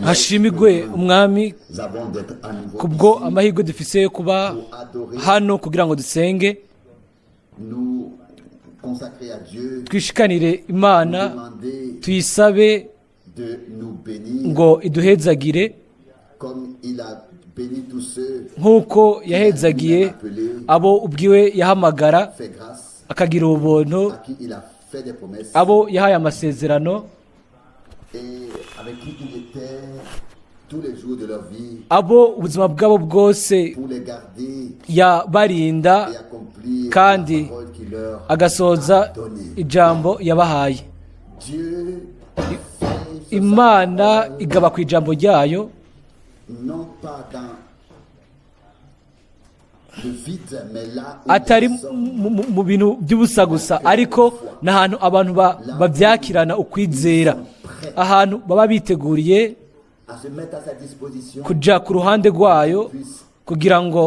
hashimigwe umwami kubwo amahirwe dufise yo kuba hano kugira ngo dusenge twishikanire Imana tuyisabe ngo iduhezagire nk'uko yahezagiye abo ubwiwe yahamagara akagira ubuntu abo yahaye amasezerano abo ubuzima bwabo bwose yabarinda kandi agasoza ijambo yabahaye. Imana igaba ku ijambo ryayo atari mu bintu by'ubusa gusa, ariko n'ahantu abantu babyakirana ukwizera, ahantu baba biteguriye kujya ku ruhande rwayo kugira ngo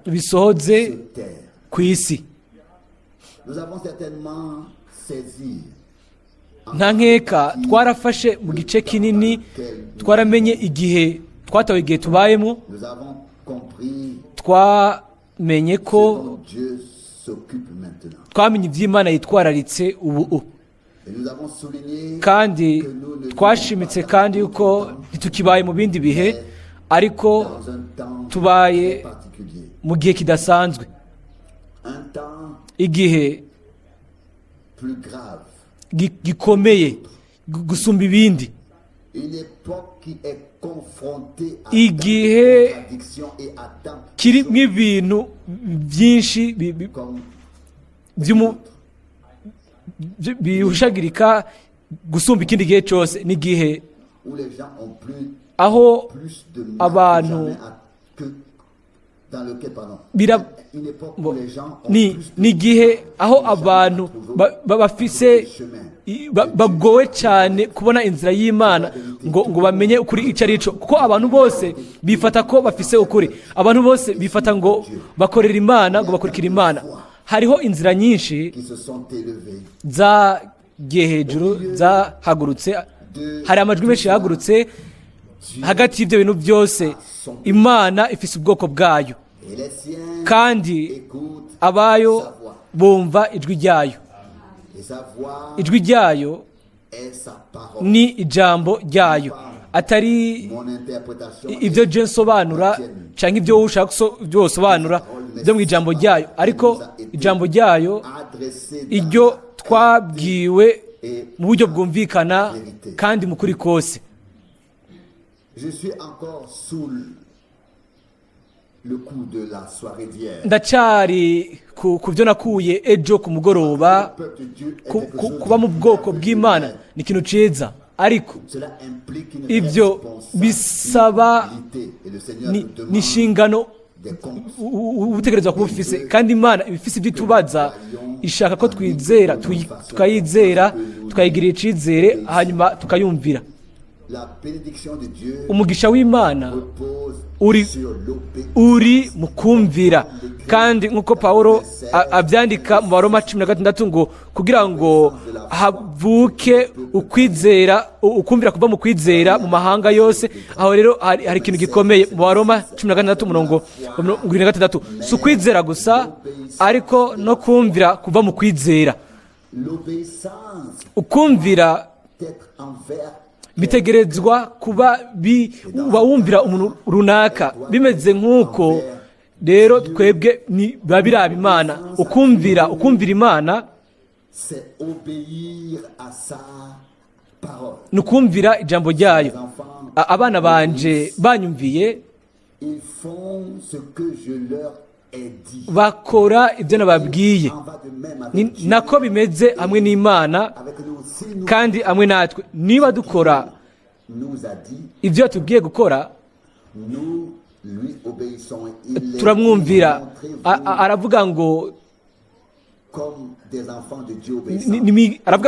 bisohoze ku isi. nta nkeka twarafashe mu gice kinini, twaramenye igihe twatawe, igihe tubayemo, twamenye ko twamenye iby'Imana yitwararitse ubu, kandi twashimitse kandi yuko ntitukibaye mu bindi bihe, ariko tubaye mu gihe kidasanzwe, igihe gikomeye gusumba ibindi, igihe kirimo ibintu byinshi bihushagirika gusumba ikindi gihe cyose. n'igihe aho abantu n'igihe aho abantu bafise bagowe cyane kubona inzira y'Imana ngo bamenye ukuri icyo ari cyo, kuko abantu bose bifata ko bafise ukuri, abantu bose bifata ngo bakorera Imana, ngo bakurikira Imana. Hariho inzira nyinshi zagiye hejuru, zahagurutse, hari amajwi menshi yahagurutse. Hagati y'ibyo bintu byose Imana ifise ubwoko bwayo, kandi abayo bumva ijwi ryayo. Ijwi ryayo ni ijambo ryayo, atari ibyo je nsobanura cyangwa ibyo wowe ushaka gusobanura byo mu ijambo ryayo, ariko ijambo ryayo iryo twabwiwe mu buryo bwumvikana kandi mu kuri kose. ndacyari ku byo nakuye ejo ku mugoroba. Kuba mu bwoko bw'Imana ni ikintu cyiza, ariko ibyo bisaba n'inshingano ubutegerezwa kuba ufise, kandi Imana ibifise ibyo itubaza, ishaka ko twizera, tukayizera, tukayigirira icyizere, hanyuma tukayumvira. Umugisha w'Imana uri mu kumvira, kandi nk'uko Pawulo abyandika mu Baroma 16 ngo kugira ngo havuke ukwizera, ukumvira kuva mu kwizera mu mahanga yose. Aho rero hari ikintu gikomeye mu Baroma 16:26, si ukwizera gusa, ariko no kumvira kuva mu kwizera. Ukumvira bitegerezwa kuba wumvira umuntu runaka, bimeze nk'uko rero twebwe biba biraba Imana. ukumvira Imana ni ukumvira ijambo ryayo. Abana banje banyumviye, bakora ibyo nababwiye. Nako bimeze hamwe n'Imana kandi hamwe natwe. Niba dukora ibyo tubwiye gukora, turamwumvira. Aravuga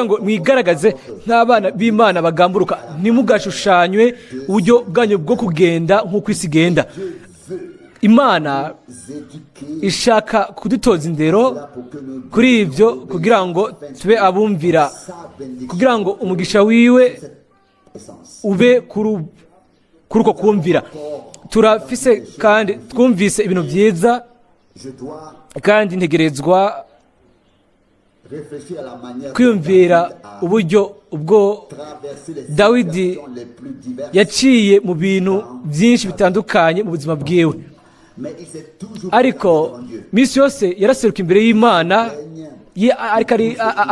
ngo mwigaragaze nk'abana b'Imana bagamburuka, ntimugashushanywe uburyo bwanyu bwo kugenda nk'uko isi igenda. Imana ishaka kudutoza indero kuri ibyo, kugira ngo tube abumvira, kugira ngo umugisha wiwe ube kuri uko kumvira. Turafise kandi twumvise ibintu byiza, kandi ntegerezwa kwiyumvira uburyo ubwo Dawidi yaciye mu bintu byinshi bitandukanye mu buzima bwiwe, ariko minsi yose yaraseruka imbere y'Imana,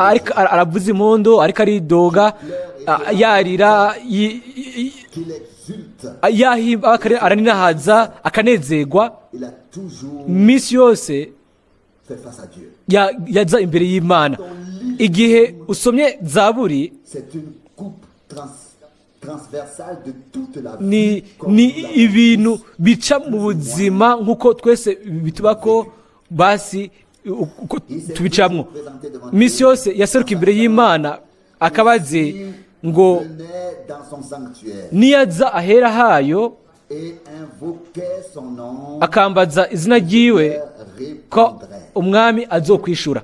ariko aravuza impundu, ariko aridoga, yarira, yahimba, araninahaza, akanezerwa. Minsi yose yaza imbere y'Imana. Igihe usomye Zaburi, ni ibintu bica mu buzima nk'uko twese bituba ko basi tubicamwo. Minsi yose yaseruka imbere y'Imana, akabaze ngo niyaza ahera hayo akambaza izina ryiwe, ko umwami azokwishura.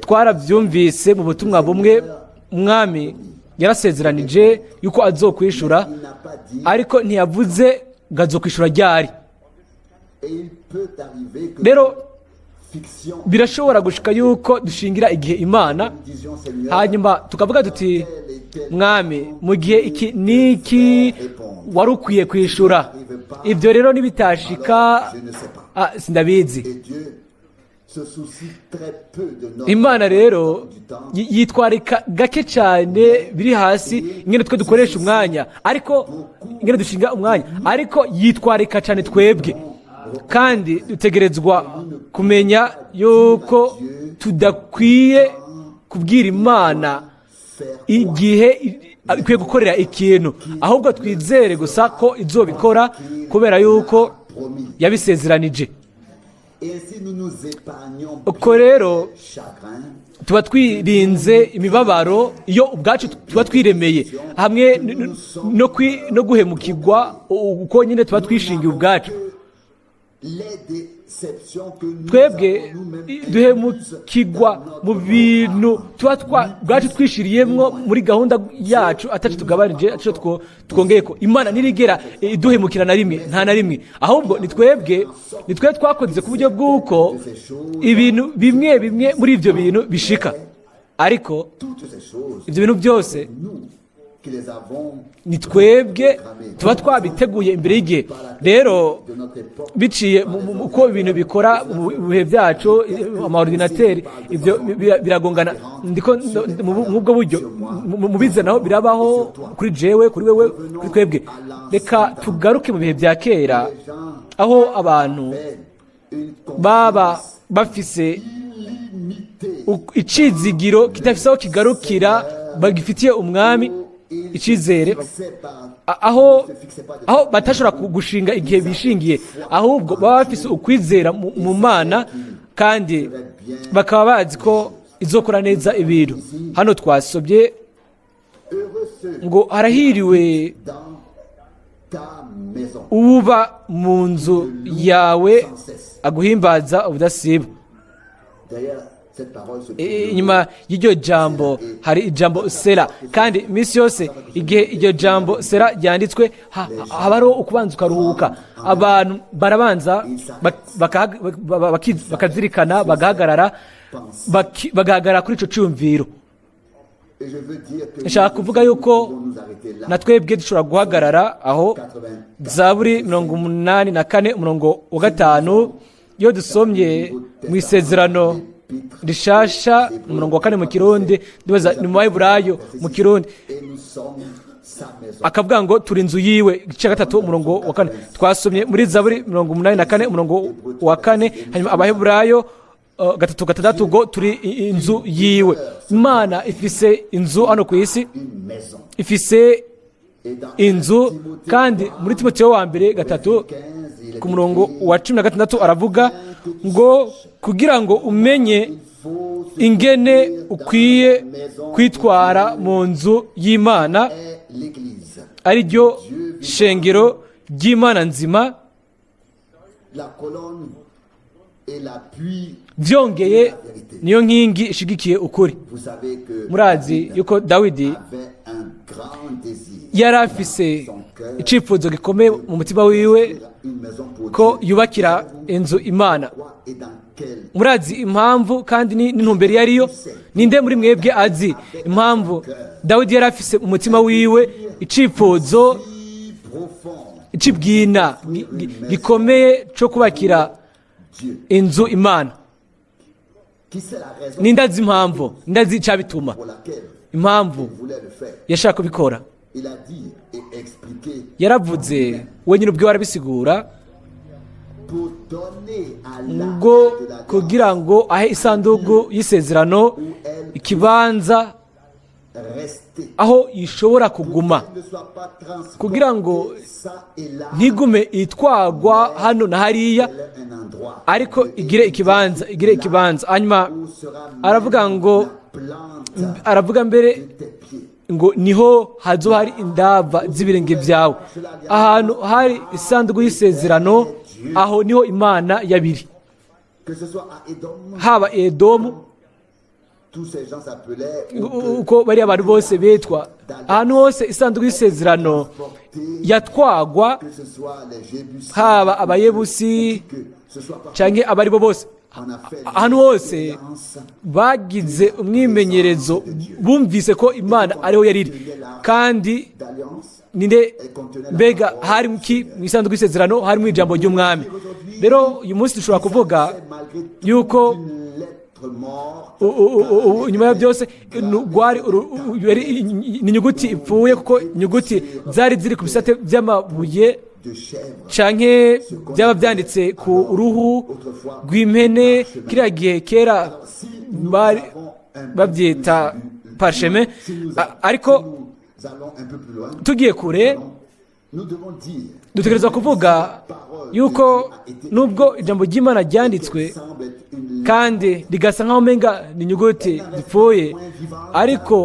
Twarabyumvise mu butumwa bumwe, umwami yarasezeranije yuko azokwishura, ariko ntiyavuze ngo azokwishura ryari. Rero birashobora gushika yuko dushingira igihe Imana, hanyuma tukavuga tuti, mwami, mu gihe iki niki wari ukwiye kwishura. Ibyo rero nibitashika, sindabizi. Imana rero yitwarika gake cyane, biri hasi ingene twe dukoresha umwanya, ariko ingene dushinga umwanya, ariko yitwarika cyane twebwe. Kandi dutegerezwa kumenya yuko tudakwiye kubwira Imana igihe ikwiye gukorera ikintu, ahubwo twizere gusa ko izobikora, kubera yuko yabisezeranije. Uko rero tuba twirinze imibabaro iyo ubwacu tuba twiremeye, hamwe no guhemukirwa uko nyine tuba twishingiye ubwacu. Twebwe duhemukirwa mu bintu tuba bwacu twishiriyemwo muri gahunda yacu, atacu tugabanije, atacu twongeye ko. Imana nirigera iduhemukira na rimwe, nta na rimwe. Ahubwo ni twebwe twakoze ku buryo bw'uko ibintu bimwe muri ibyo bintu bishika, ariko ibyo bintu byose ni twebwe tuba twabiteguye imbere y'igihe. Rero biciye uko ibintu bikora mu bihe byacu, amaordinateri, ibyo biragongana. Ndiko nk'ubwo buryo mu bizanaho birabaho kuri jewe, kuri wewe, kuri twebwe. Reka tugaruke mu bihe bya kera, aho abantu baba bafise icizigiro kitafise aho kigarukira, bagifitiye umwami icyizere, aho batashobora gushinga igihe bishingiye, ahubwo baba bafise ukwizera mu Mana, kandi bakaba bazi ko izokora neza ibintu. Hano twasobye ngo harahiriwe uba mu nzu yawe aguhimbaza ubudasiba. Inyuma y'iryo jambo hari ijambo sera, kandi iminsi yose igihe iryo jambo sera ryanditswe habariho ukubanza ukaruhuka. Abantu barabanza bakazirikana, bagahagarara kuri icyo cyumviro. Nshaka kuvuga yuko na twebwe dushobora guhagarara aho. Zaburi 84:5, iyo dusomye mu isezerano rishasha 4 mu Kirundi, ndibaza ni mu RWAYO mu Kirundi, akavuga ngo turi inzu yiwe. Igice 3:4 twasomye muri Zaburi 84:4, hanyuma Abaheburayo 3:6 ngo turi inzu yiwe. Imana ifise inzu hano ku isi, ifise inzu, kandi muri Timoteyo wa mbere 3:16 aravuga ngo kugira ngo umenye ingene ukwiye kwitwara mu nzu y'Imana, ari ryo shengero ry'Imana nzima, byongeye niyo nkingi ishigikiye ukuri. Murazi yuko Dawidi yari afise icifuzo gikomeye mu mutima wiwe ko yubakira inzu Imana. Murazi impamvu kandi n'intumbero yariyo. Ninde muri mwebwe azi impamvu Dawidi yari afise mu mutima wiwe icifuzo icibwina gikomeye cyo kubakira inzu Imana? Ninde azi impamvu? Ninde azi icabituma impamvu yashaka kubikora? Yaravuze wenyine ubwo warabisigura ngo kugira ngo ahe isanduku y'isezerano ikibanza aho ishobora kuguma, kugira ngo ntigume itwagwa hano na hariya, ariko igire ikibanza. Hanyuma aravuga mbere ngo niho hazoba hari indava z'ibirenge byawe. Ahantu hari isanduku y'isezerano, aho niho Imana yabiri. Haba Edomu, uko bari abantu bose betwa, ahantu hose isanduku y'isezerano yatwagwa, haba abayebusi cyangwa abari bo bose, ahantu hose bagize umwimenyerezo, bumvise ko Imana ariho yariri. Kandi ninde mbega hari mu isanduku y'isezerano? Harimo ijambo ry'umwami. Rero uyu munsi dushobora kuvuga yuko nyuma ya byose ni inyuguti ipfuye, kuko inyuguti zari ziri ku bisate by'amabuye canke byaba byanditse ku ruhu rw'impene. Kiriya gihe kera babyita parcheme. Ariko tugiye kure, dutegerezwa kuvuga yuko nubwo ijambo ry'Imana ryanditswe kandi rigasa nk'aho umenga ni inyuguti zipfuye, ariko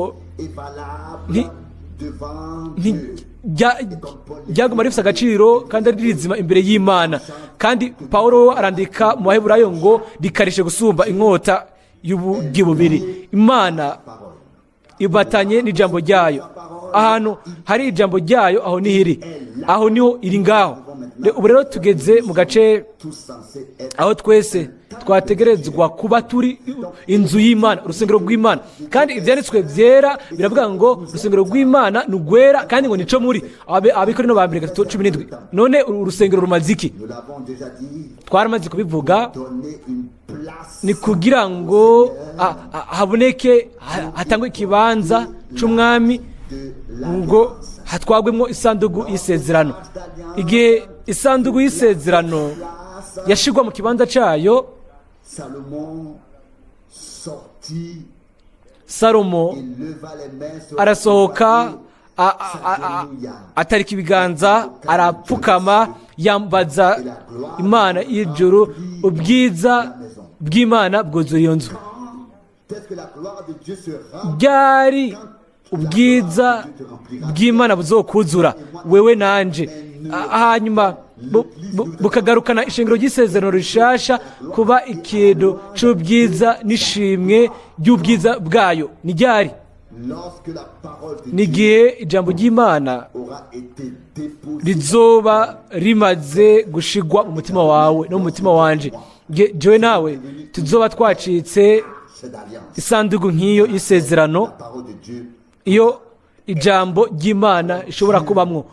ryaguma rifite agaciro kandi ari rizima imbere y'Imana. Kandi Pawulo arandika mu Baheburayo ngo rikarishe gusumba inkota y'ubugi bubiri. Imana ibatanye n'ijambo ryayo. Ahantu hari ijambo ryayo, aho niho iri, aho niho iri ngaho. Ubu rero tugeze mu gace aho twese twategerezwa kuba turi inzu y'Imana, urusengero rw'Imana. Kandi ibyanditswe byera biravuga ngo urusengero rw'Imana ni rwera, kandi ngo nico muri Abikorino ba mbere 17. None urusengero rumaze iki? Twaramaze kubivuga, ni kugira ngo haboneke, hatangwe ikibanza c'umwami ngo hatwagwemo isanduku y'isezerano. Igihe isanduku y'isezerano yashigwa mu kibanza cyayo, Salomo arasohoka, atarika ibiganza, arapfukama, yambaza Imana y'ijuru. Ubwiza bw'Imana bwuzuye iyo nzu. Byari ubwiza bw'Imana buzokuzura wewe nanje, hanyuma bukagarukana ishingiro ry'isezerano rishasha kuba ikintu c'ubwiza n'ishimwe ry'ubwiza bwayo. Ni ryari? Ni igihe ijambo ry'Imana rizoba rimaze gushigwa mu mutima wawe no mu mutima wanje. Jewe nawe tuzoba twacitse isanduku nk'iyo y'isezerano, iyo ijambo ry'Imana ishobora kubamwo.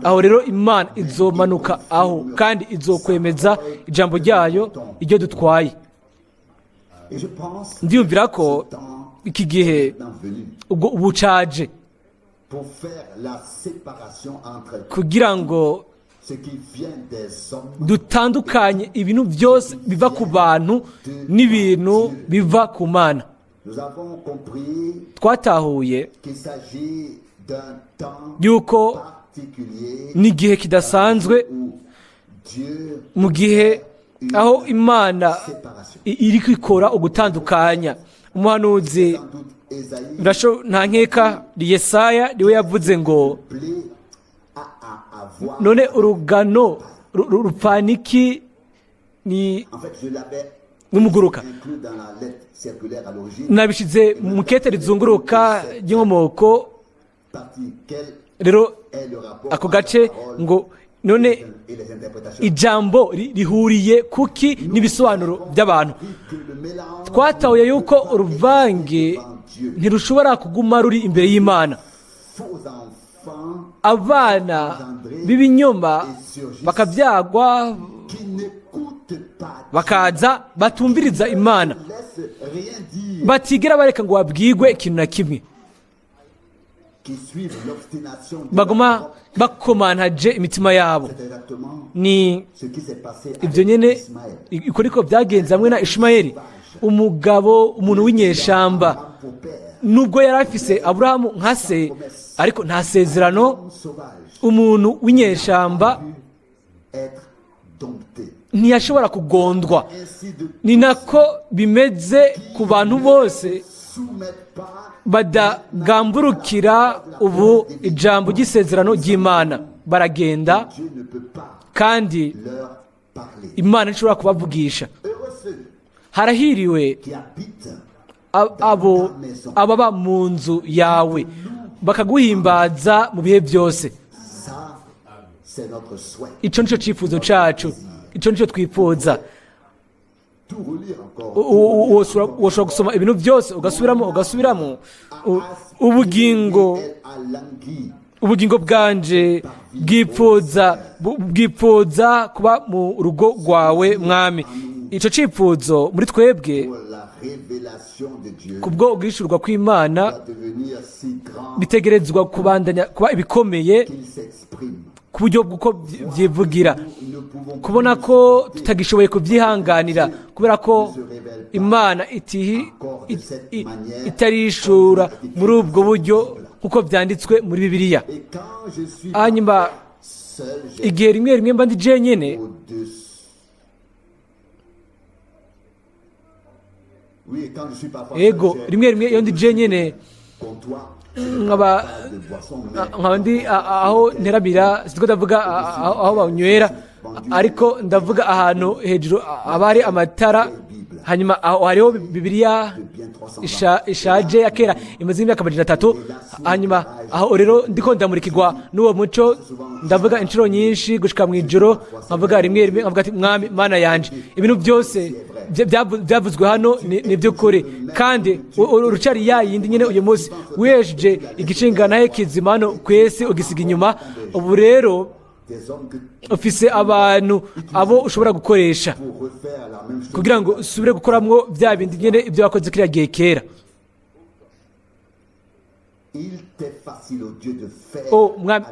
Aho rero Imana izomanuka aho, kandi izokwemeza ijambo ryayo iryo dutwaye. Ndiyumvira ko iki gihe ubwo ubucaje kugira ngo dutandukanye ibintu byose biva ku bantu n'ibintu biva ku Mana. Twatahuye yuko n'igihe kidasanzwe, mu gihe aho Imana iri kwikora ugutandukanya. Umuhanuzi nta nkeka Yesaya niwe yavuze ngo none urugano rupfaniki n'umuguruka nabishize mu kete rizunguruka ry'inkomoko. Rero ako gace ngo none ijambo rihuriye kuki n'ibisobanuro by'abantu. Twatahuye yuko uruvange ntirushobora kuguma ruri imbere y'Imana. Abana b'ibinyoma bakabyagwa bakaza batumviriza Imana, batigera bareka ngo babwigwe ikintu na kimwe, bagoma bakomantaje imitima yabo. Ni ibyo nyene iko niko byagenze hamwe na Ishimayeli, umuntu w'inyeshamba. Nubwo yari afise Aburahamu nka se, ariko nta sezerano. Umuntu w'inyeshamba ntiyashobora kugondwa. Ni nako bimeze ku bantu bose badagamburukira ubu ijambo ry'isezerano ry'Imana. Baragenda kandi Imana ntishobora kubavugisha. Harahiriwe abo ababa mu nzu yawe bakaguhimbaza mu bihe byose. Icyo nicyo cyifuzo cyacu, icyo nicyo twifuza. Woshobora gusoma ibintu byose ugasubiramo. Ubugingo bwanje bwipfuza kuba mu rugo rwawe mwami. Icyo cyifuzo muri twebwe kubwo ubwishurwa kw'Imana bitegerezwa kubandanya kuba ibikomeye ku buryo bw'uko byivugira, kubona ko tutagishoboye kubyihanganira kubera ko Imana itarishura muri ubwo buryo nk'uko byanditswe muri Bibiliya. Hanyuma igihe rimwe mba ndi jenyine, ego rimwe iyo ndi jenyine nkaba ndi aho nteramira, siko ndavuga aho banywera, ariko ndavuga ahantu hejuru haba hari amatara. Hanyuma aho hariho Bibiliya ishaje ya kera imaze imyaka 300. Hanyuma aho rero ndiko ndamurikirwa n'uwo muco, ndavuga inshuro nyinshi gushika mu ijoro, nkavuga rimwe nkavuga ati mwami Mana yanje, ibintu byose byavuzwe hano ni by'ukuri, kandi urucari yayindi nyine uyu munsi wejeje igicingana kizima hano kwese ugisiga inyuma. Ubu rero ufise abantu abo ushobora gukoresha kugira ngo usubire gukoramwo bya bindi nyene ibyo wakoze kiriya gihe kera.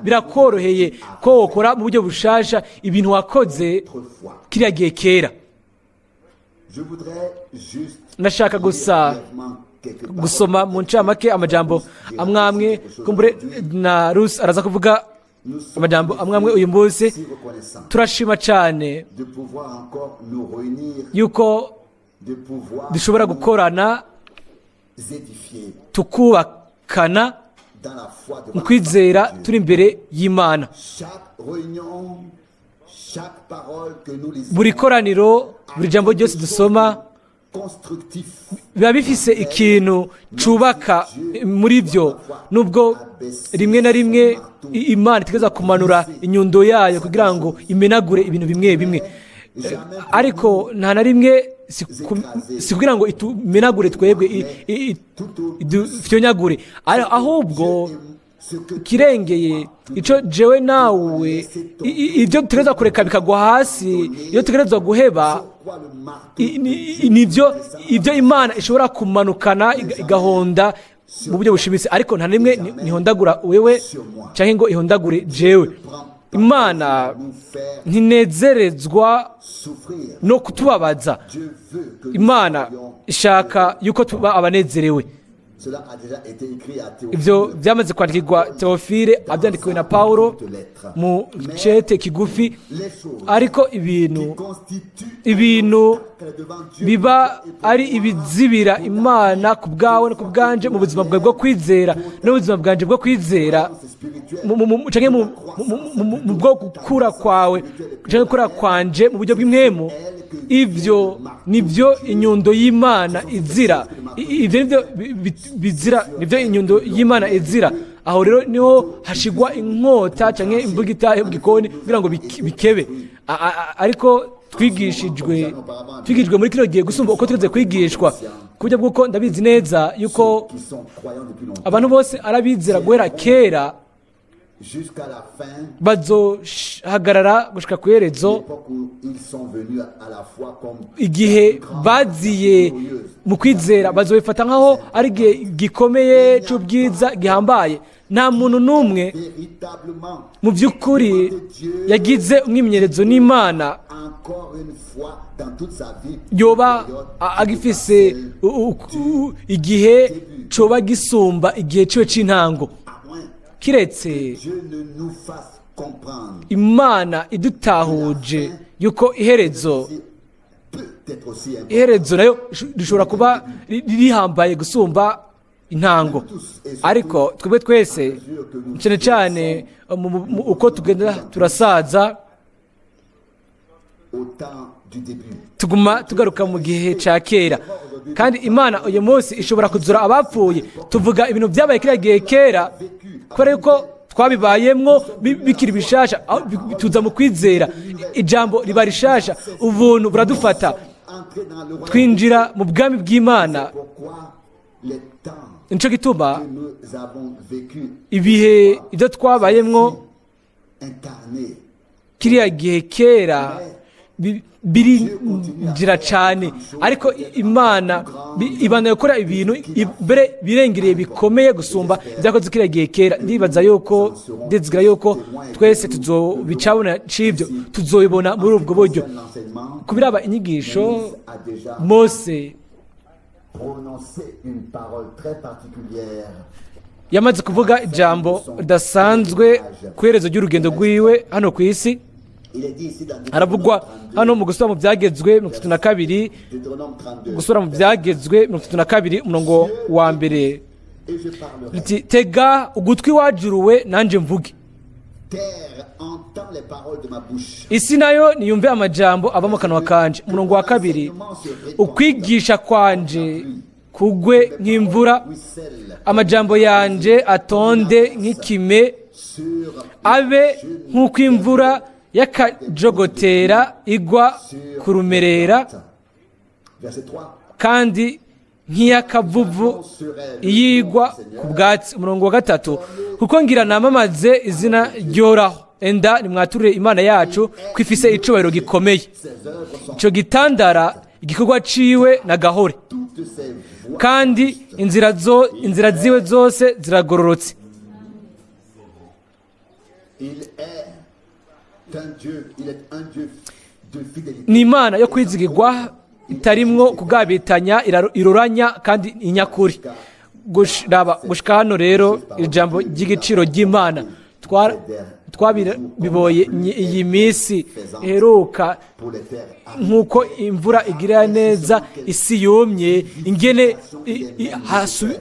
Birakoroheye ko wokora mu buryo bushasha ibintu wakoze kiriya gihe kera. Nashaka gusa gusoma mu ncamake amajambo amwamwe kumbure na Rusi araza kuvuga amajambo amwamwe uyu munsi. Turashima cyane yuko dushobora gukorana tukubakana mu kwizera turi imbere y'Imana. Buri koraniro, buri jambo ryose dusoma biba bifise ikintu cubaka muri byo, nubwo rimwe na rimwe Imana itegeza kumanura inyundo yayo kugira ngo imenagure ibintu bimwe bimwe, ariko nta na rimwe si kugira ngo itumenagure twebwe ifyonyagure, ahubwo kirengeye ico jewe nawe ibyo tugereza kureka bikagwa hasi, iyo tugereza guheba nivyo ibyo Imana ishobora kumanukana igahonda mu buryo bushimitse, ariko nta rimwe nihondagura wewe canke ngo ihondagure jewe. Imana ntinezerezwa no kutubabaza. Imana ishaka yuko tuba abanezerewe. Ibyo byamaze kwandikirwa Teofile, abyandikiwe na Paulo mu cete kigufi, ariko ibintu biba ari ibizibira Imana ku bwawe no ku bwanje mu buzima bwawe bwo kwizera no mu buzima bwanje bwo kwizera, canke mu bwo gukura kwawe canke gukura kwanje mu buryo bw'impwemu. ivyo nivyo inyundo y'Imana izira. Ivyo nivyo bizira, nivyo inyundo y'Imana izira. Aho rero niho hashigwa inkota canke imbugita yo gikoni kugira ngo bikebe. Ariko twigishijwe muri kino gihe gusumba uko tweze kwigishwa kubyo bwuko ndabizi neza yuko abantu bose arabizera guhera kera bazohagarara gushika ku iherezo igihe baziye mu kwizera bazobifata nkaho ari igihe gikomeye cy'ubwiza gihambaye. Nta muntu n'umwe mu by'ukuri yagize umwimenyerezo n'Imana yoba agifise igihe coba gisumba igihe ciwe c'intango, kiretse Imana idutahuje yuko iherezo nayo rishobora kuba rihambaye gusumba intango. Ariko twebwe twese cyane cyane uko tugenda turasaza tuguma tugaruka mu gihe cya kera, kandi Imana uyu munsi ishobora kuzura abapfuye. Tuvuga ibintu byabaye kiriya gihe kera kubera yuko twabibayemwo bikiri bishasha, tuza mu kwizera ijambo riba rishasha, ubuntu buradufata twinjira mu bwami bw'Imana. Nico gituma ibihe ibyo twabayemwo kiriya gihe kera birinjira cyane, ariko Imana ibana gukora ibintu mbere birengereye bikomeye gusumba ibyakoze kiriya gihe kera. Ndibaza yuko ndizgira yuko twese tuzobicabona c'ivyo, tuzobibona muri ubwo buryo. Kubiraba inyigisho Mose yamaze kuvuga ijambo ridasanzwe ku iherezo ry'urugendo rwiwe hano ku isi. Haravugwa hano mu gusura mu byagezwe 32, gusura mu byagezwe 32 umurongo wa mbere riti tega ugutwi wajuruwe nanje mvuge, isi nayo niyumve amajambo ava mu kanwa kanje. Umurongo wa kabiri ukwigisha kwanje kugwe nk'imvura, amajambo yanje atonde nk'ikime, abe nk'uko imvura y'akajogotera igwa ku rumerera, kandi nk'iy'akavuvu iyigwa ku bwatsi. Umurongo wa gatatu kuko ngira namamaze izina ryoraho, enda nimwaturire Imana yacu ko ifise icubahiro gikomeye. Ico gitandara igikorwa ciwe na gahore, kandi inzira ziwe zose ziragororotse. Ni Imana yo kwizigirwa itarimwo kugabitanya, iroranya kandi inyakuri. Gushika hano rero ijambo ry'igiciro ry'Imana twabiboye iyi minsi iheruka, nk'uko imvura igirira neza isi yumye,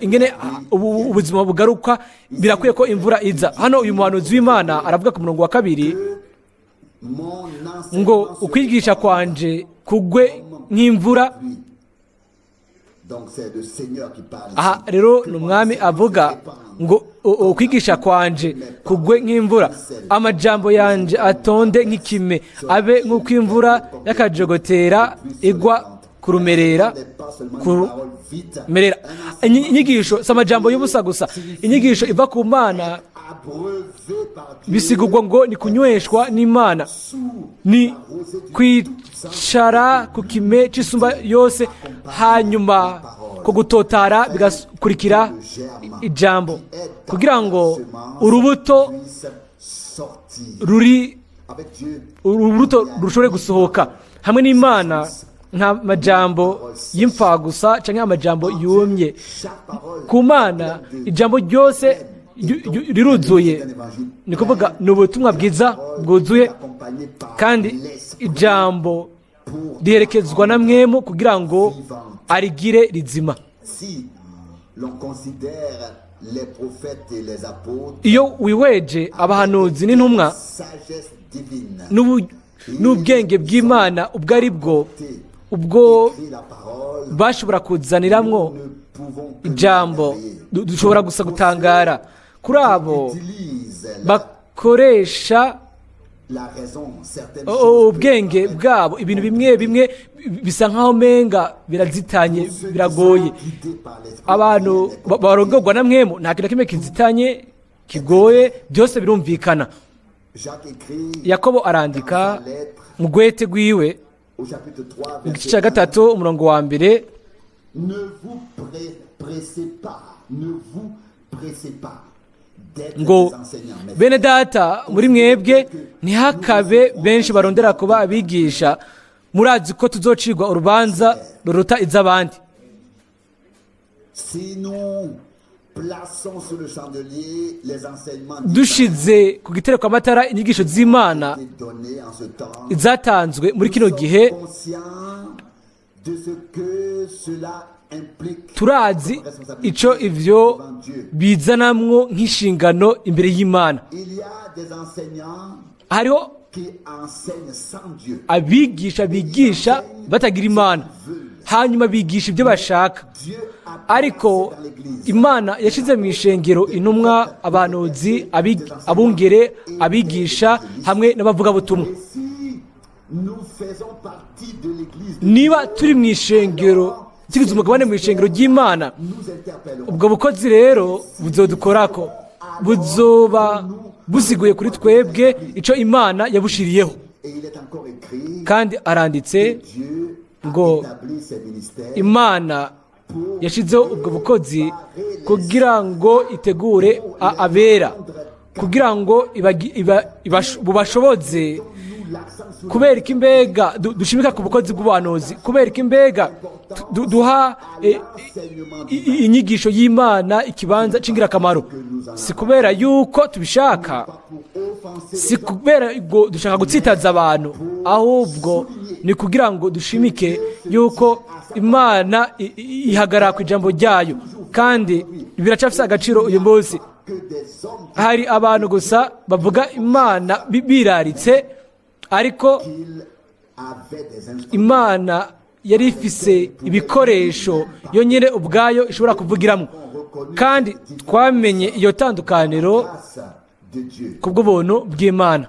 ingene ubuzima bugaruka, birakwiye ko imvura iza. Hano uyu muhanuzi w'Imana aravuga ku murongo wa kabiri ngo ukwigisha kwanje kugwe nk'imvura. Aha rero ni umwami avuga ngo ukwigisha kwanje kugwe nk'imvura, amajambo yanje atonde nk'ikime, abe nk'uko imvura y'akajogotera igwa ku rumerera. Inyigisho si amajambo y'ubusa gusa, inyigisho iva ku Mana bisigurwa ngo ni kunyweshwa n'Imana, ni kwicara ku kime c'isumba yose, hanyuma ko gutotara bigakurikira ijambo, kugira ngo urubuto rushobore gusohoka hamwe n'Imana. Nta majambo y'imfa gusa canke amajambo yumye. Ku Mana ijambo ryose riruzuye, ni kuvuga ni ubutumwa bwiza bwuzuye, kandi ijambo riherekezwa na mwemu kugira ngo arigire rizima. Iyo wiweje abahanuzi n'intumwa n'ubwenge bw'Imana ubwo ari bwo ubwo bashobora kuzaniramwo ijambo dushobora gusa gutangara kuri abo bakoresha ubwenge bwabo ibintu bimwe bimwe bisa nkaho menga birazitanye biragoye abantu barongorwa na mwemu nta kintu kimwe kizitanye kigoye byose birumvikana. Yakobo arandika mu gwete rwiwe mu gice cya 3 umurongo wa mbere ngo bene data muri mwebwe ntihakabe benshi barondera kuba abigisha murazi ko tuzocirwa urubanza ruruta iz'abandi. Dushize ku gitereko amatara inyigisho z'Imana zatanzwe muri kino gihe, turazi ico ivyo bizanamwo nk'inshingano imbere y'Imana. Hariho abigisha bigisha batagira Imana, hanyuma bigisha ibyo bashaka, ariko Imana yashize mu ishengero intumwa, abanuzi, abungere, abigisha hamwe n'abavugabutumwa. Niba turi mu ishengero tugize umugabane mu ishengero ry'Imana, ubwo bukozi rero buzodukorako, buzoba busiguye kuri twebwe ico Imana yabushiriyeho. Kandi aranditse ngo Imana yashizeho ubwo bukozi kugira ngo itegure abera, kugira ngo bubashoboze. Kubera ko imbega dushimika ku bukozi bw'ubuhanuzi, kubera ko imbega duha inyigisho y'Imana ikibanza c'ingirakamaro, si kubera yuko tubishaka, si kubera ngo dushaka gutsitaza abantu, ahubwo ni kugira ngo dushimike yuko Imana ihagarara ku ijambo ryayo, kandi biracafise agaciro uyu munsi. Hari abantu gusa bavuga Imana biraritse, ariko Imana yari ifise ibikoresho yonyine ubwayo ishobora kuvugiramo, kandi twamenye iyo tandukaniro kubw'ubuntu bw'Imana.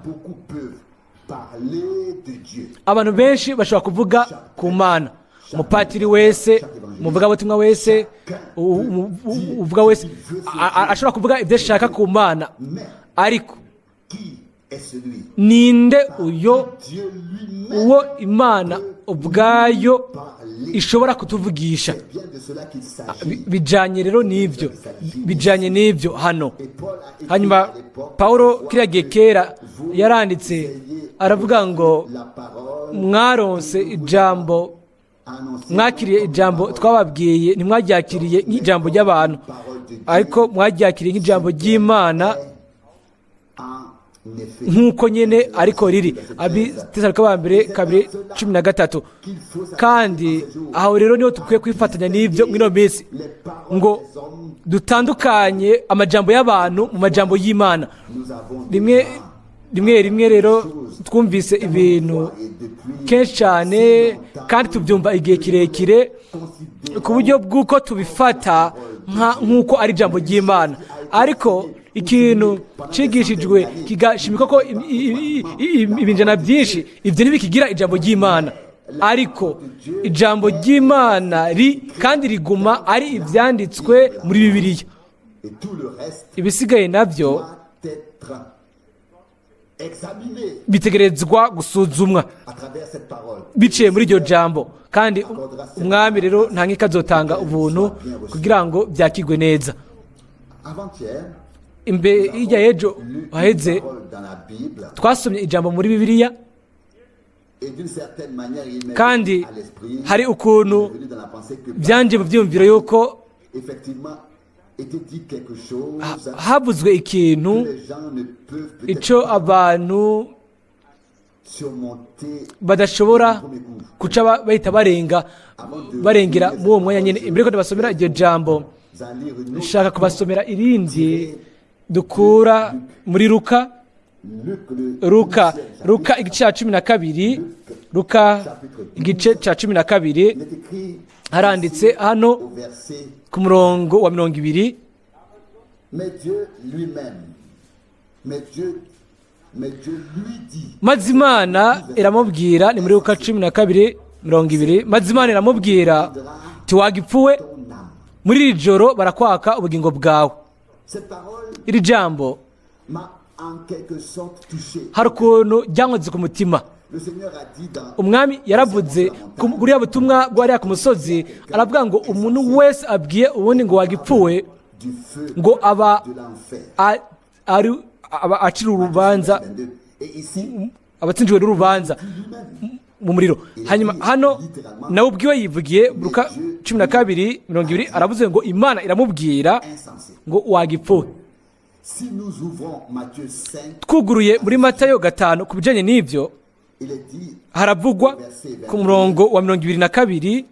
Abantu benshi bashobora kuvuga ku Mana, umupatiri wese, umuvugabutumwa wese, uvuga wese ashobora kuvuga ibyo ashaka ku Mana, ariko ninde uwo Imana ubwayo ishobora kutuvugisha? Bijanye rero n'ivyo, bijanye n'ivyo hano. Hanyuma Paulo kiriya gihe kera yaranditse aravuga ngo mwaronse ijambo, mwakiriye ijambo twababwiye, ntimwaryakiriye nk'ijambo ry'abantu, ariko mwaryakiriye nk'ijambo ry'Imana nk'uko nyene ariko riri. Abitesalonike ba mbere 2:13. Kandi aho rero niho dukwiye kwifatanya n'ivyo mwino minsi, ngo dutandukanye amajambo y'abantu mu majambo y'Imana. Rimwe rero twumvise ibintu kenshi cyane kandi tubyumva igihe kirekire ku buryo bw'uko tubifata nk'uko ari ijambo ry'Imana, ariko ikintu cigishijwe kigashimika ko ibinjana byinshi ivyo ntibikigira ijambo ry'Imana, ariko ijambo ry'Imana kandi riguma ari ivyanditswe muri Bibiliya. Ibisigaye navyo bitegerezwa gusuzumwa biciye muri iryo jambo, kandi umwami rero nta nk'ikazotanga ubuntu kugira ngo byakigwe neza. Hirya y'ejo haheze twasomye ijambo muri Bibiliya, kandi hari ukuntu byanje mu byumviro yuko havuzwe ikintu ico abantu badashobora kuca bahita barengera mu uwo mwanya nyene. Imbere ko ndabasomera iryo jambo, nshaka kubasomera irindi dukura muri Luka Luka igice cya 12, Luka igice cya 12 haranditse hano ku murongo wa 20. maze Imana iramubwira, ni muri Luka 12:20, maze Imana iramubwira iti wagipfuwe, muri iri joro barakwaka ubugingo bwawe. Iri jambo hari ukuntu ryankoze ku mutima. Umwami yaravuze kuri ya butumwa bwariya ku musozi, aravuga ngo umuntu wese abwiye ubundi ngo wagipfuwe, ngo aba acira urubanza, abatsinjiwe n'urubanza mu muriro. Hanyuma hano nawe ubwiwe yivugiye Luka 12:20, aravuze ngo Imana iramubwira ngo wagipfuwe. Twuguruye muri Matayo 5 ku bijanye n'ivyo, haravugwa ku murongo wa 22,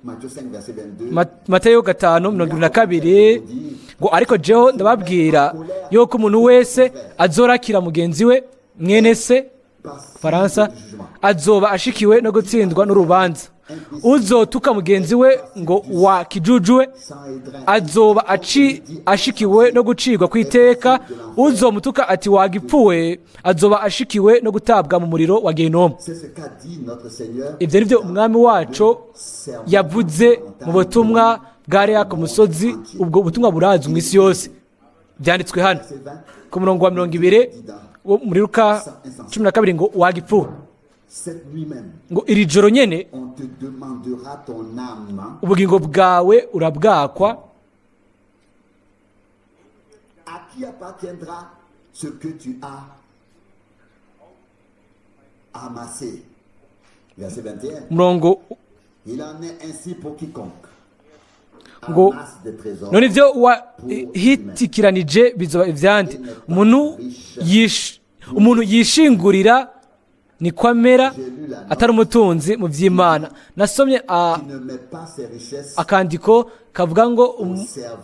Matayo 5:22, ngo ariko jeho ndababwira yuko umuntu wese azorakira mugenzi we mwene se, Faransa, azoba ashikiwe no gutsindwa n'urubanza. Uzotuka mugenzi we ngo wakijujwe azoba ashikiwe no gucirwa kw'iteka. Uzomutuka ati wagipfuwe azoba ashikiwe no gutabwa mu muriro wa Gehinomu. Ibyo ni byo umwami wacu yavuze mu butumwa bwariya ku musozi. Ubwo butumwa burazwi mu isi yose, byanditswe hano ku murongo wa 20 muri Luka 12 ngo wagipfuwe, ngo iri joro nyene ubugingo bwawe urabwakwa. Murongo ngo none ibyo wahitikiranije bizoba ivyande. Umuntu yishingurira ni kwamera, atari umutunzi mu by'Imana. Nasomye akandiko kavuga ngo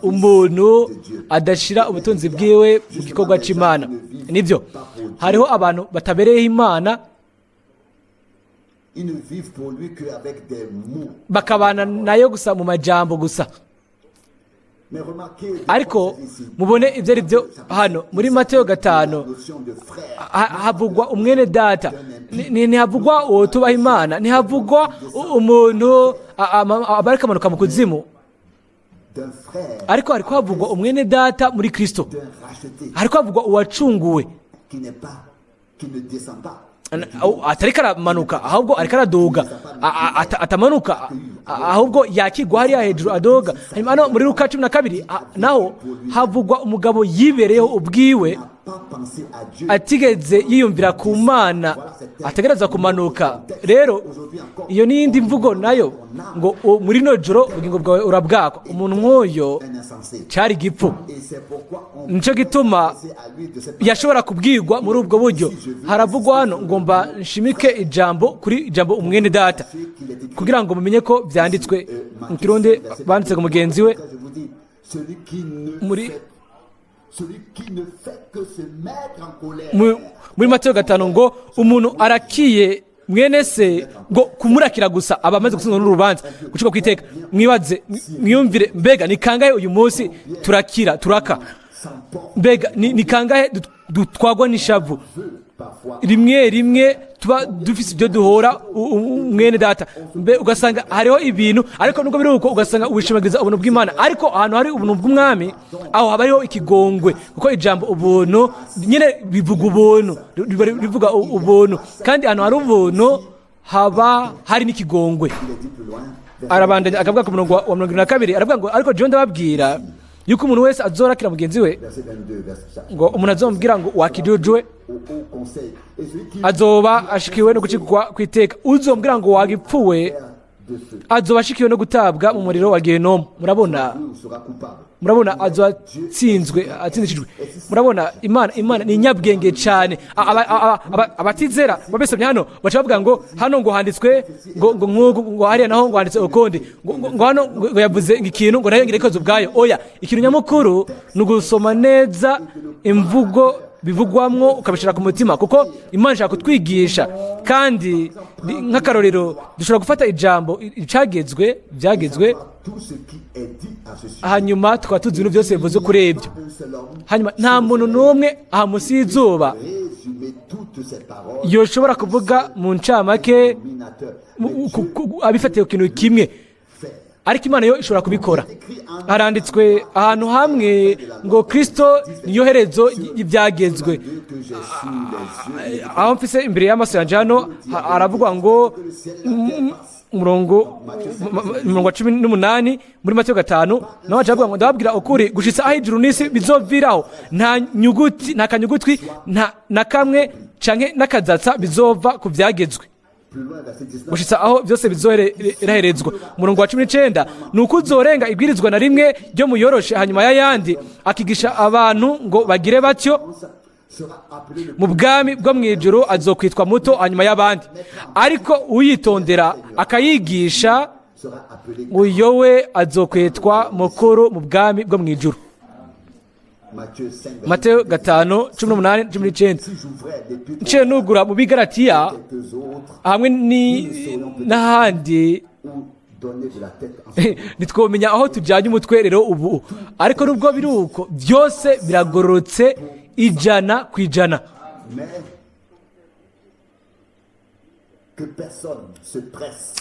umuntu adashira ubutunzi bwiwe mu gikorwa cy'Imana. Nibyo, hariho abantu batabereye Imana, bakabana nayo gusa mu majambo gusa. Ariko mubone ibyo ari byo hano muri Matayo 5 havugwa umwene data, ntihavugwa uwo tubaha Imana, ntihavugwa umuntu abareka amanuka mu kuzimu, ariko hariko havugwa umwene data muri Kristo, hariko havugwa uwacunguwe, atariko aramanuka ahubwo ariko aradoga, atamanuka ahubwo yakigwa hariya hejuru adoga. Hano muri Luka 12 naho havugwa umugabo yibereyeho ubwiwe, atigeze yiyumvira ku Mana, ategereza kumanuka. Rero iyo ni indi mvugo nayo, ngo muri no joro ubugingo bwawe urabwakwa. Umuntu nk'uyo cyari gipfu, nico gituma yashobora kubwirwa muri ubwo buryo. Haravugwa hano ngo mba nshimike ijambo kuri ijambo umwene data, kugira ngo mumenye ko byanditswe mu Kirundi banditse ku mugenzi we muri Matayo 5 ngo umuntu arakiye mwene se ngo kumurakira gusa aba amaze gutsindwa n'urubanza gucika kw'iteka. Mwibaze, mwiyumvire, mbega ni kangahe uyu munsi turakira turaka? Mbega ni kangahe dutwagwa n'ishavu? Rimwe tuba dufise ibyo duhora mwene data, ugasanga hariho ibintu, ariko nubwo biri uko ugasanga ubishimagiriza ubuntu bw'Imana. Ariko ahantu hari ubuntu bw'umwami, aho haba hariho ikigongwe, kuko ijambo ubuntu nyine bivuga ubuntu, bivuga ubuntu, kandi ahantu hari ubuntu haba hari n'ikigongwe. Arabandanya akavuga ku murongo wa 22, aravuga ngo ariko jewe ndababwira yuko umuntu wese azorakira mugenzi we, ngo umuntu azomubwira ngo wakijujwe azoba ashikiwe no gucikwa kw'iteka. Uzomubwira ngo wagipfuwe azoba ashikiwe no gutabwa mu muriro wa Gehinomu. Murabona atsindishijwe. Murabona Imana ni nyabwenge cyane. Abatizera babesomye hano baca bavuga ngo hano ngo handitswe ngo hariya naho ngo handitse ukundi, ngo hano ngo yavuze ikintu ngo nayo igenekerezo ubwayo. Oya, ikintu nyamukuru ni ugusoma neza imvugo bivugwamwo ukabishira ku mutima, kuko Imana ishaka kutwigisha. Kandi nk'akarorero dushobora gufata ijambo byagezwe, hanyuma tukaba tuzi ibintu byose bivuze kuri ibyo. Hanyuma nta muntu n'umwe aha munsi y'izuba yoshobora kuvuga mu ncamake abifatiye ku kintu kimwe, ariko Imana yo ishobora kubikora. Haranditswe ahantu hamwe ngo Kristo niyo herezo y'ibyagezwe. Aho mfise imbere y'amaso yanje hano aravuga ngo umurongo wa 18 muri Mateyo 5, naho acavuga ngo ndababwira ukuri gushitsa aho ijuru n'isi bizoviraho nta kanyugutwi na kamwe canke n'akazatsa bizova ku byagezwe, gushitsa aho byose bizoherezwa. Umurongo wa 19 nuko uzorenga ibwirizwa na rimwe ryo muyoroshe hanyuma y'ayandi, akigisha abantu ngo bagire batyo, mu bwami bwo mu ijuru azokwitwa muto hanyuma y'abandi, ariko uyitondera akayigisha uyo we azokwitwa mukuru mu bwami bwo mu ijuru. Mateyo 5:18-19. Nciye nugura mu Bigalatiya hamwe n'ahandi ntitwomenya aho tujyanye umutwe rero ubu, ariko nubwo biri uko byose biragororotse 100%.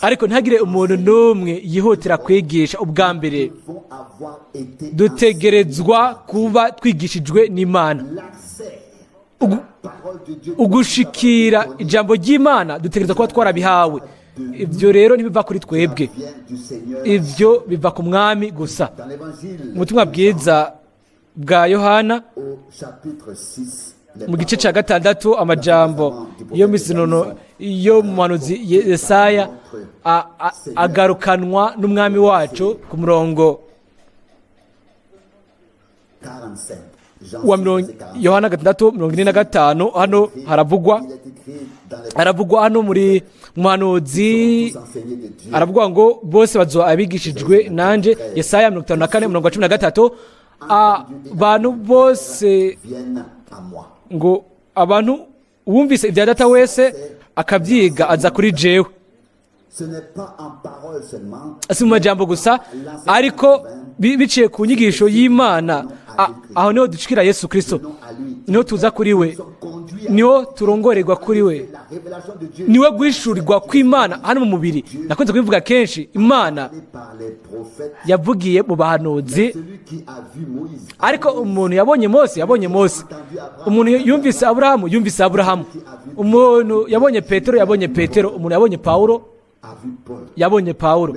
Ariko ntihagire umuntu n'umwe yihutira kwigisha. Ubwa mbere dutegerezwa kuba twigishijwe n'Imana. Ugushikira ijambo ry'Imana dutegerezwa kuba twarabihawe. Ibyo rero ntibiva kuri twebwe, ibyo biva ku mwami gusa. Ubutumwa bwiza bwa Yohana mu gice cya 6 amajambo yo misinono yo mu muhanuzi Yesaya agarukanwa n'umwami wacu ku murongo wa Yohana 6:45. Hano haravugwa hano muri muhanuzi aravuga ngo bose bazoba abigishijwe nanje. Yesaya 54:13. Abantu bose ngo abantu wumvise ibya data wese akabyiga aza kuri jewe. Si mu majambo gusa, ariko biciye ku nyigisho y'Imana. Aho niho dushikira Yesu Kristo, niho tuza kuri we, niho turongorerwa kuri we, niwe guhishurirwa kw'Imana hano mu mubiri. Nakunze kubivuga kenshi, Imana yavugiye mu bahanuzi, ariko umuntu yabonye Mose. Umuntu yumvise Aburahamu. Umuntu yabonye Petero. Umuntu yabonye Pawulo.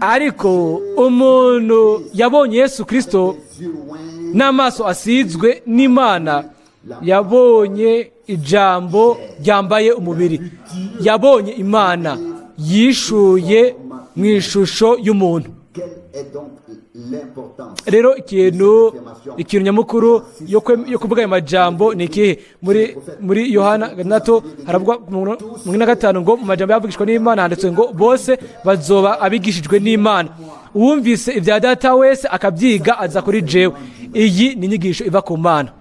Ariko umuntu yabonye Yesu Kristo n'amaso asizwe n'Imana, yabonye ijambo ryambaye umubiri, yabonye Imana yishuye mu ishusho y'umuntu. Rero ikintu nyamukuru yo kuvuga ayo majambo ni ikihe? Muri Yohana 6 haravuga mu 5 ngo mu majambo yavugishwa n'Imana handitswe ngo bose bazoba abigishijwe n'Imana. Uwumvise ibya data wese akabyiga aza kuri jewe. Iyi ni inyigisho iva ku Mana,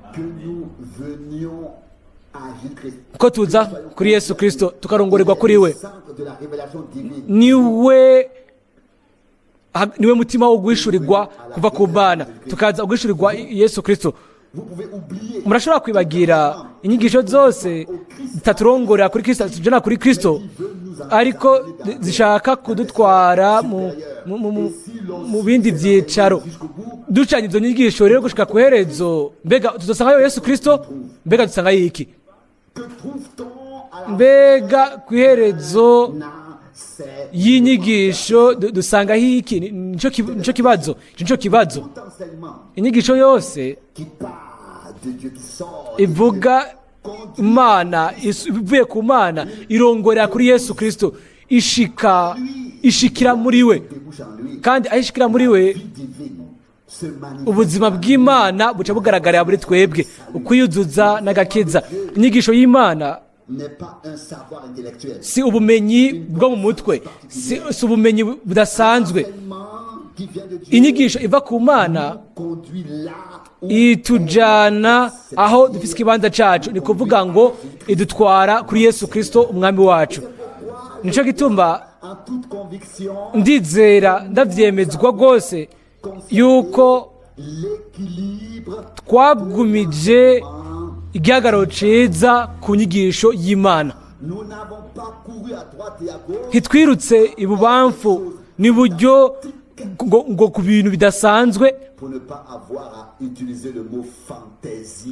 ko tuza kuri Yesu Kristo tukarongorerwa kuri we. Niwe mutima wo guhishurirwa kuva ku Mana, tukaza guhishurirwa Yesu Kristo. Murashobora kwibagira inyigisho zose zitaturongorera kuri Kristo, tujana kuri Kristo, ariko zishaka kudutwara mu bindi byicaro. Ducanye izo nyigisho rero gushika ku herezo, mbega tuzosangayo Yesu Kristo? Mbega dusangayo iki? Mbega ku herezo y'inyigisho dusanga hiki? Nico kibazo. Inyigisho yose ivuga Imana, ivuye ku Mana, irongorera kuri Yesu Kristo, ishikira muri we. Kandi ayishikira muri we, ubuzima bw'Imana buca bugaragarira muri twebwe, ukwiyuzuza n'agakiza. Inyigisho y'Imana si ubumenyi bwo mu mutwe, si ubumenyi budasanzwe. Inyigisho iva ku Mana itujana aho dufise ikibanza cacu, ni kuvuga ngo idutwara kuri Yesu Kristo umwami wacu. Nico gituma ndizera ndavyemezwa rwose yuko twagumije igihagararo ciza ku nyigisho y'Imana. Ntitwirutse ibubamfu n'iburyo ngo ku bintu bidasanzwe.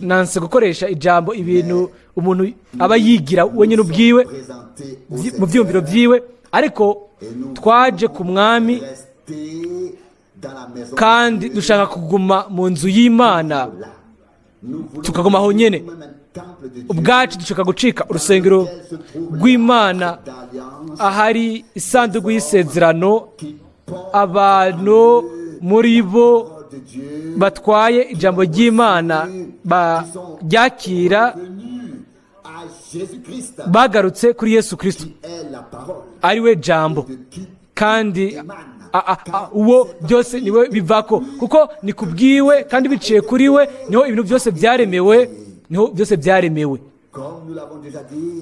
Nanse gukoresha ijambo ibintu umuntu aba yigira wenyine ubwiwe mu vyumviro vyiwe, ariko twaje ku mwami kandi dushaka kuguma mu nzu y'Imana, tukaguma aho nyene. Ubwacu dushaka gucika urusengero rw'Imana ahari isanduku y'isezerano, abantu muri bo batwaye ijambo ry'Imana baryakira, bagarutse kuri Yesu Kristo ari we jambo, kandi uwo byose niwe bivako, kuko ni kubwiwe kandi biciye kuri we niho ibintu byose byaremewe,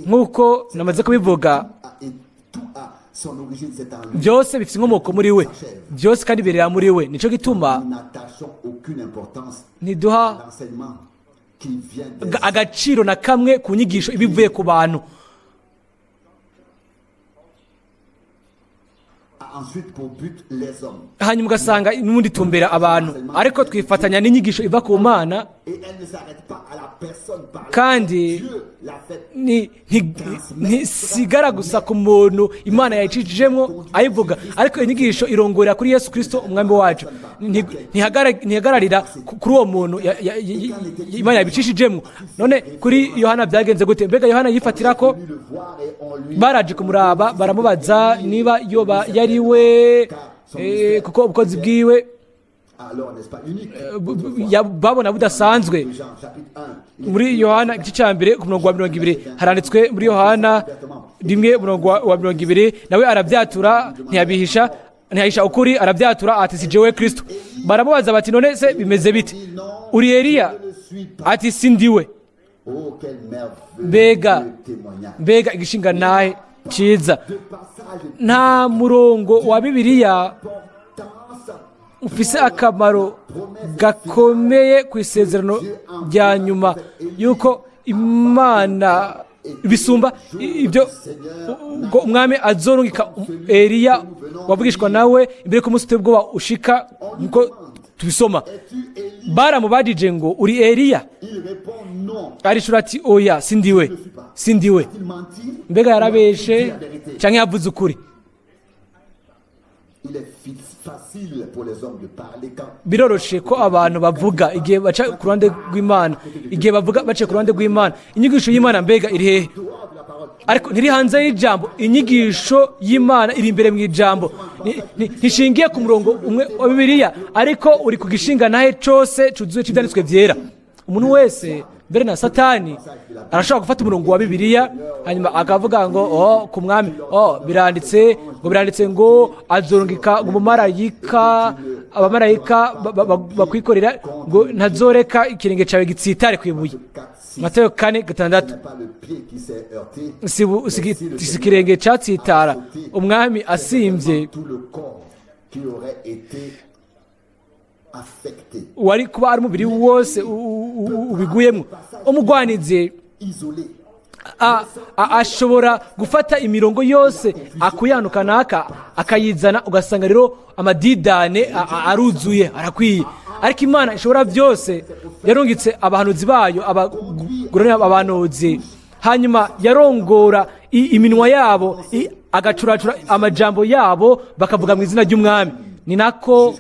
nk'uko namaze kubivuga. Byose bifite inkomoko muri we, byose kandi birera muri we. Nico gituma ntiduha agaciro na kamwe ku nyigisho ibivuye ku bantu. Hanyuma ugasanga n'ubundi tumbera abantu, ariko twifatanya n'inyigisho iva ku Mana, kandi ntisigara gusa ku muntu Imana yayicishijemwo ayivuga, ariko inyigisho irongorera kuri Yesu Kristo umwami wacu. Ntihagararira kuri uwo muntu Imana yabicishijemwo. None kuri Yohana byagenze gute? Mbega Yohana yifatira ko baraje kumuraba baramubaza niba yoba yari we, kuko ubukozi bwiwe babona budasanzwe. Muri Yohana igice cya mbere ku murongo wa 20 haranditswe muri Yohana 1:20, nawe arabyatura ntiyahisha ukuri, arabyatura ati si jewe Kristo. Baramubaza bati none se bimeze bite? Uri Eliya? Ati si ndiwe. Mbega igishinga nahe ciza. Nta murongo wa Bibiliya ufise akamaro gakomeye ku isezerano rya nyuma yuko Imana bisumba ibyo umwami azorungika Eliya wavugishwa nawe imbere ku munsi ubwoba ushika, nkuko tubisoma. Baramubajije ngo uri Eliya? Arishura ati oya, sindiwe. Mbega yarabeshe canke yavuze ukuri? Biroroshe ko abantu bavuga igihe baca ku ruhande rw'Imana, igihe bavuga baciye ku ruhande rw'Imana. Inyigisho y'Imana mbega iri hehe? Ariko ntiri hanze y'ijambo. Inyigisho y'Imana iri imbere mu ijambo, ntishingiye ku murongo umwe wa Bibiliya, ariko uri ku gishinga nahe cose cuzuye cy'ibyanditswe vyera. Umuntu wese mbere na Satani arashobora gufata umurongo wa Bibiliya hanyuma akavuga ngo ku mwami biranditse ngo azorungika umumarayika, abamarayika bakwikorera ngo ntazoreka ikirenge cyawe gitsitare ku ibuye. Matayo 4:6. Si ikirenge cyatsitara umwami asimvye, wari kuba ari umubiri wose ubiguyemo. Umugwanizi ashobora gufata imirongo yose akuyanuka naka akayizana, ugasanga rero amadidane aruzuye arakwiye. Ariko Imana ishobora byose yarungitse abahanuzi bayo, abahanuzi, hanyuma yarongora iminwa yabo agacuracura amajambo yabo bakavuga mu izina ry'umwami. Ni nako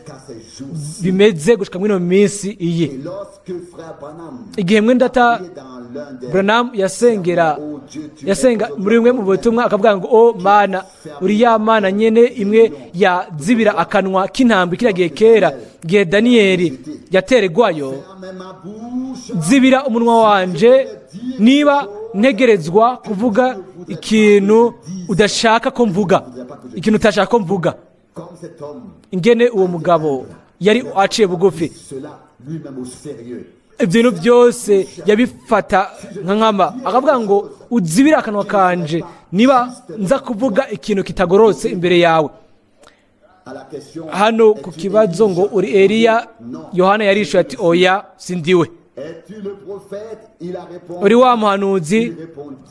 bimeze gushika mwino minsi iyi. Igihe Mwene Data Branham yasenga muri bimwe mu butumwa akavuga ngo Mana, uri ya Mana nyene imwe yazibira akanwa k'intambwe kiragiye kera, gihe Daniyeli yateregwayo, zibira umunwa wanje niba ntegerezwa kuvuga ikintu udashaka ko mvuga, ikintu utashaka ko mvuga. Ingene uwo mugabo yari aciye bugufi cela lui-même au sérieux. ibyo bintu byose yabifata nka nkama akavuga ngo uzibire akanwa kanje niba nza kuvuga ikintu kitagororotse imbere yawe. À la question, hano ku kibazo ngo uri Eliya, Yohana yarishuye ati oya sindiwe. es-tu le prophète? Il a répondu. uri wa muhanuzi?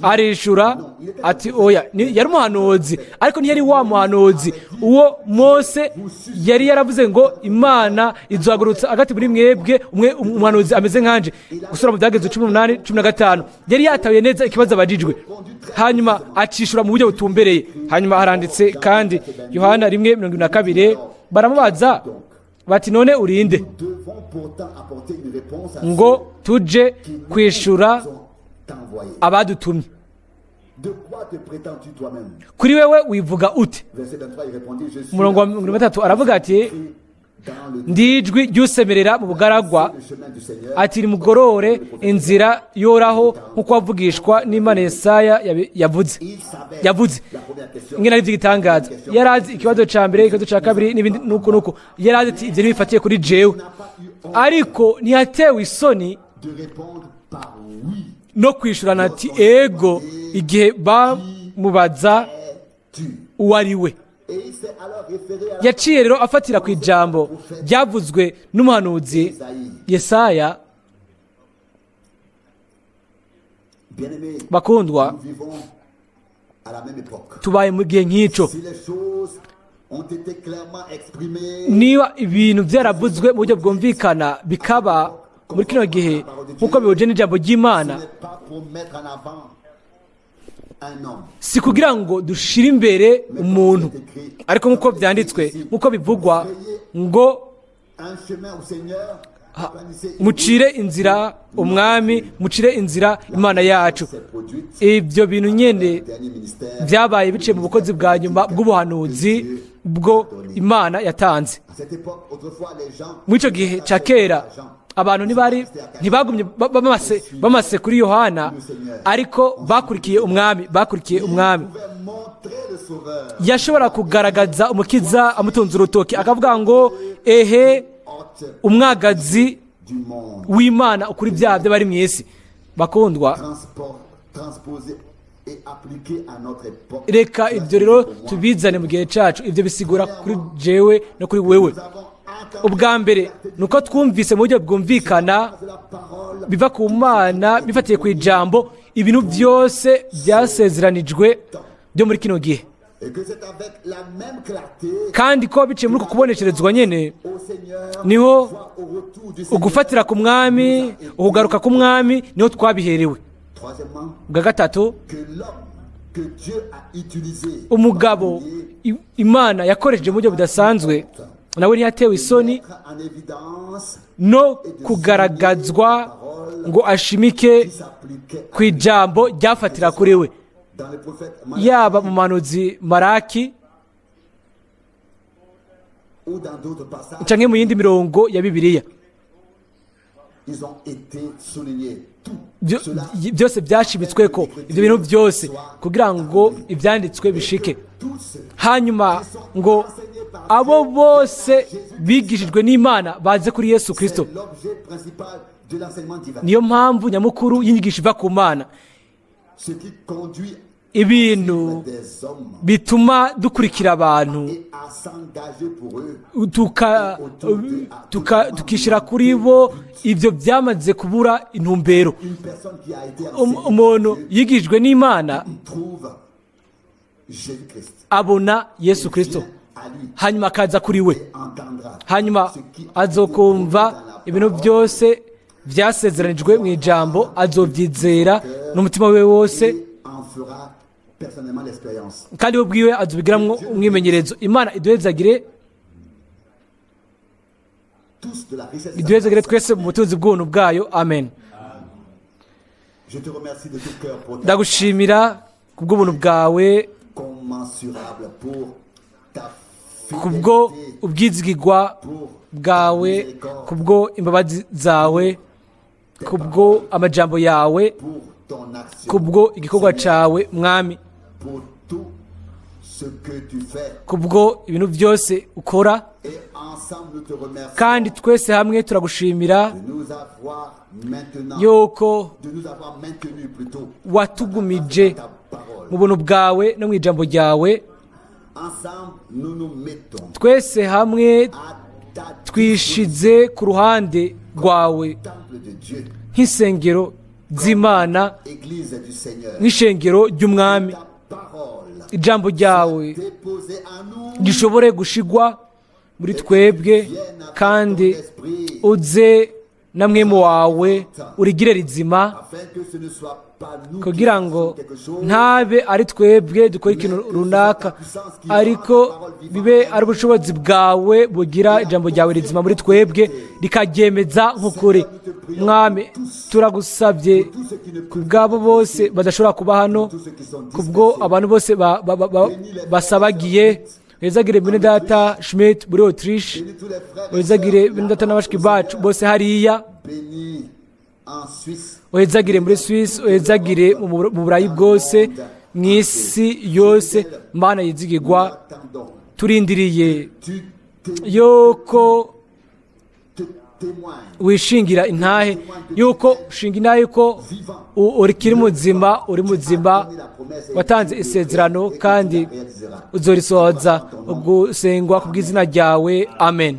arishura ati oya. Yari umuhanuzi ariko ntiyari wa muhanuzi uwo Mose yari yaravuze ngo Imana izohagurutsa hagati muri mwebwe umuhanuzi ameze nkanje, gusura mu Byagenze 18:15. yari yataye neza ikibazo abajijwe, hanyuma acishura mu buryo butumbereye. hanyuma haranditse kandi Yohana 1:22 baramubaza bati none urinde? Nous devons pourtant apporter une réponse à ngo tuje kwishura ceux qui ont t'envoyé. abadutumye. De quoi te prétends-tu toi-même? Kuri wewe wivuga ute? Verset 23, il répondit, je suis umurongo wa 23 aravuga ati dans le ndijwi ry'usemerera mu bugaragwa chemin du Seigneur. ati nimugorore inzira yoraho nk'uko wavugishwa n'Imana Yesaya yavuze. Il savait yavuze la première question. ingene ari igitangaza. yari azi ikibazo cya mbere, ikibazo cya kabiri n'ibindi nuko yari azi ati ibyo ntibifatiye kuri jewe, N'a pas eu honte ariko ntiyatewe isoni de répondre par oui. no kwishurana ati ego igihe bamubaza Tu. uwo ari we. Et il s'est alors référé à la yaciye rero afatira ku ijambo ryavuzwe n'umuhanuzi Isaïe. Yesaya. Bien-aimés, bakundwa, nous vivons à la même époque. tubaye mu gihe nk'icyo. Si les choses ont été clairement exprimées, niba ibintu byaravuzwe mu buryo bwumvikana bikaba muri kino gihe nk'uko bihuje n'ijambo ry'Imana, ce n'est pas pour mettre en avant un homme. si kugira ngo dushire imbere umuntu, ariko nk'uko byanditswe, nk'uko bivugwa ngo Un chemin au Seigneur, organisé mucire inzira umwami, mucire inzira Imana yacu. s'est produite. ibyo bintu nyene Dernier ministère. byabaye biciye mu bukozi bwa nyuma bw'ubuhanuzi bwo Imana yatanze. À cette époque, autrefois, les gens muri icyo gihe cya kera abantu ntibagumye bamase kuri Yohana, ariko bakurikiye umwami. pouvaient montrer le Sauveur. yashobora kugaragaza umukiza amutunze urutoki akavuga ngo ehe Hôte umwagazi du monde. w'Imana ukuri byaha by'abari mu isi. bakundwa, Transposé et appliqué à notre époque. reka ibyo rero tubizane mu gihe cyacu. ibyo bisigura kuri jewe no kuri wewe. Nous avons entendu ubwa mbere ni uko twumvise mu buryo bwumvikana la parole biva ku Mana bifatiye ku ijambo ibintu byose byasezeranijwe byo muri kino gihe, et que c'est avec la même clarté kandi ko biciye muri uko kubonesherezwa nyene au Seigneur, niho soit au retour du Seigneur. ugufatira ku mwami, ukugaruka ku mwami niho twabiherewe. Troisièmement, bwa gatatu, que l'homme que Dieu a utilisé umugabo Imana yakoresheje mu buryo budasanzwe nawe ntiyatewe isoni mettre en évidence no kugaragazwa ngo ashimike s'appliquait ku ijambo ryafatira kuri we, dans le prophète yaba mu muhanuzi Maraki ou dans d'autres passages. canke mu yindi mirongo ya Bibiliya. Ils ont été soulignés. Tout Byo- cela, byose byashimitsweko ibyo bintu byose kugira ngo ibyanditswe bishike. tous hanyuma ngo abo bose bigishijwe n'Imana baze kuri Yesu Kristo. c'est l'objet principal de l'enseignement divin. niyo mpamvu nyamukuru y'inyigisho iva ku Mana, Ce qui conduit ibintu des hommes bituma dukurikira abantu et à s'engager pour eux tukishyira kuri bo. ibyo byamaze kubura intumbero. une personne qui a été umuntu yigishijwe n'Imana trouve Jésus-Christ. abona Yesu Kristo, À lui hanyuma akaza kuri we, entendra hanyuma ce qui azokumva ibintu byose byasezeranijwe mu ijambo, azobyizera n'umutima we wose, en fera personnellement l'expérience. kandi we bwiwe azobigiramwo umwimenyerezo. Imana iduhezagire, Tous de la richesse. iduhezagire twese mu butunzi bw'ubuntu bwayo. Amen. Je te remercie de tout cœur pour ta ndagushimira ku bw'ubuntu bwawe, commensurable pour ta kubwo fidélité, ubwizigirwa pour bwawe, kubwo imbabazi zawe, kubwo amajambo yawe, pour ton action, kubwo igikorwa cyawe mwami, pour tout ce que tu fais. kubwo ibintu byose ukora, Et ensemble, nous te remercions kandi twese hamwe turagushimira de nous avoir maintenant, yuko de nous avoir maintenus plutôt watugumije dans ta parole. mu buntu bwawe no mu ijambo ryawe. Ensemble, nous nous mettons Twese hamwe à ta twishize ku ruhande rwawe temple de Dieu, nk'isengero z'Imana, Église du Seigneur. nk'ishengero ry'umwami. Ta parole Ijambo ryawe déposée en nous, rishobore gushigwa muri twebwe, kandi uze na mwemu wawe urigire rizima, afin que ce ne soit pas nous qui kugira fassions ngo quelque chose, ntabe ari twebwe dukora ikintu runaka, ariko bibe ari ubushobozi bwawe bugira ijambo ryawe rizima muri twebwe rikaryemeza nk'ukuri. Mwami, turagusabye tous ceux qui ne ku bw'abo bose badashobora kuba hano, tous ceux qui sont kubwo abantu bose basabagiye. Wezagire Mwene Data Schmidt muri Autriche, bénis tous les frères et wezagire Mwene Data n'abashiki bacu bose hariya, bénis en Suisse, wezagire muri Suisse, wezagire mu Burayi bwose, mu isi yose. Mana yizigirwa, attendons. turindiriye Tu yuko témoignes wishingira intahe, yuko ushinga intahe yuko uri muzima, uri muzima, watanze isezerano kandi uzorisohoza. Gusengwa ku bw'izina ryawe, amen.